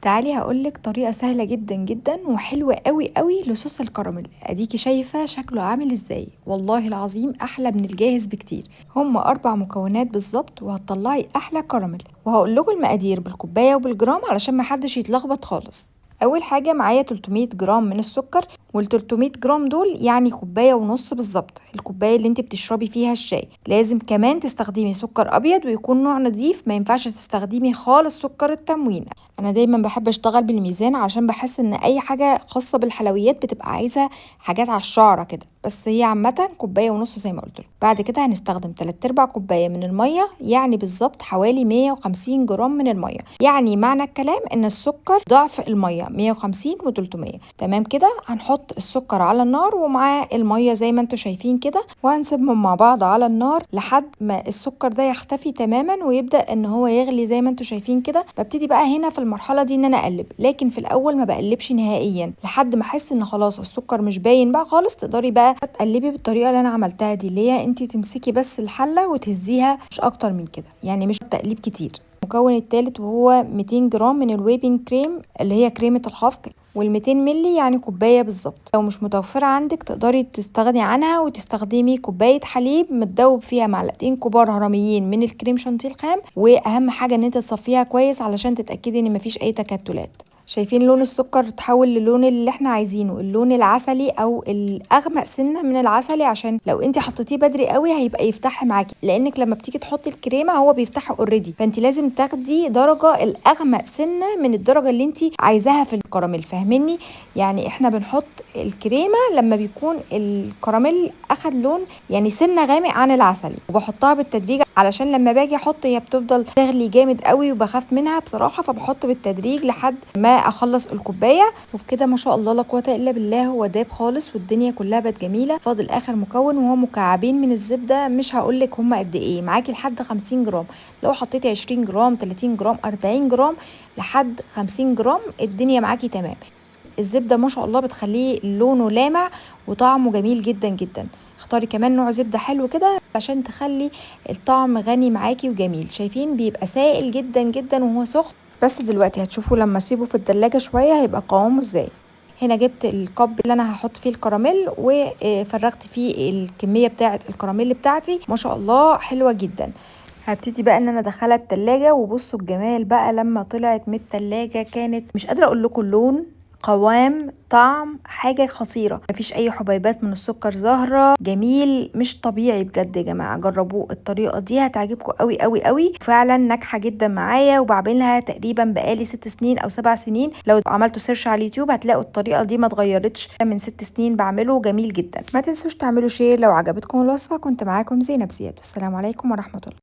تعالي هقولك طريقة سهلة جدا جدا وحلوة قوي قوي لصوص الكراميل. اديكي شايفة شكله عامل ازاي، والله العظيم احلى من الجاهز بكتير. هم 4 مكونات بالظبط وهتطلعي احلى كراميل، وهقول لكم المقادير بالكوباية وبالجرام علشان محدش يتلخبط خالص. اول حاجة معايا 300 جرام من السكر، وال 300 جرام دول يعني كوباية ونص بالظبط، الكوباية اللي انت بتشربي فيها الشاي. لازم كمان تستخدمي سكر ابيض ويكون نوع نظيف، ما ينفعش تستخدمي خالص سكر التموين. انا دايما بحب اشتغل بالميزان عشان بحس ان اي حاجه خاصه بالحلويات بتبقى عايزه حاجات على الشعره كده، بس هي عامه كوبايه ونص زي ما قلت لك. بعد كده هنستخدم 3 ارباع كوبايه من الميه، يعني بالظبط حوالي 150 جرام من الميه. يعني معنى الكلام ان السكر ضعف الميه، 150 و300. تمام كده. هنحط السكر على النار ومعاه الميه زي ما انتم شايفين كده، وهنسيبهم مع بعض على النار لحد ما السكر ده يختفي تماما ويبدا ان هو يغلي زي ما انتم شايفين كده. ببتدي بقى هنا في المرحله دي ان انا اقلب، لكن في الاول ما بقلبش نهائيا لحد ما احس ان خلاص السكر مش باين بقى خالص. تقدري بقى تقلبي بالطريقه اللي انا عملتها دي، اللي هي انت تمسكي بس الحله وتهزيها، مش اكتر من كده، يعني مش تقليب كتير. المكون الثالث وهو 200 جرام من الويبنج كريم اللي هي كريمه الخفق، وال200 ملي يعني كوبايه بالظبط. لو مش متوفره عندك تقدري تستغني عنها وتستخدمي كوبايه حليب متدوب فيها معلقتين كبار هرميين من الكريم شانتيه الخام. واهم حاجه ان انت تصفيها كويس علشان تتاكدي ان مفيش اي تكتلات. شايفين لون السكر تحول للون اللي احنا عايزينه، اللون العسلي او الاغمق سنه من العسلي، عشان لو انت حطيتيه بدري قوي هيبقى يفتح معاكي، لانك لما بتيجي تحطي الكريمه هو بيفتح اوريدي، فانت لازم تاخدي درجه الاغمق سنه من الدرجه اللي انت عايزاها في الكراميل. فاهميني؟ يعني احنا بنحط الكريمه لما بيكون الكراميل اخد لون يعني سنه غامق عن العسلي، وبحطها بالتدريج علشان لما باجي احط هي بتفضل تغلي جامد قوي وبخاف منها بصراحه، فبحط بالتدريج لحد ما اخلص الكوبايه. وبكده ما شاء الله لا قوه الا بالله هو داب خالص والدنيا كلها بقت جميله. فاضل اخر مكون وهو مكعبين من الزبده، مش هقولك هم قد ايه، معاكي لحد 50 جرام. لو حطيتي 20 جرام 30 جرام 40 جرام لحد 50 جرام الدنيا معاكي تمام. الزبده ما شاء الله بتخليه لونه لامع وطعمه جميل جدا جدا. اختاري كمان نوع زبده حلو كده عشان تخلي الطعم غني معاكي وجميل. شايفين بيبقى سائل جدا جدا وهو سخن، بس دلوقتي هتشوفوا لما اسيبه في التلاجة شويه هيبقى قوامه ازاي. هنا جبت الكب اللي انا هحط فيه الكراميل وفرغت فيه الكميه بتاعه الكراميل بتاعتي، ما شاء الله حلوه جدا. هبتدي بقى ان انا ادخلها التلاجة، وبصوا الجمال بقى لما طلعت من التلاجة، كانت مش قادرة اقول لكم اللون، قوام، طعم، حاجة خطيرة. مفيش اي حبيبات من السكر ظاهرة، جميل مش طبيعي بجد. يا جماعة جربوه، الطريقة دي هتعجبكم قوي قوي قوي، فعلا ناجحة جدا معايا وبعملها تقريبا بقالي 6 سنين او 7 سنين. لو عملتوا سيرش على اليوتيوب هتلاقوا الطريقة دي ما اتغيرتش من 6 سنين بعمله، جميل جدا. ما تنسوش تعملوا شير لو عجبتكم الوصفة. كنت معاكم زينب زياد، والسلام عليكم ورحمة الله.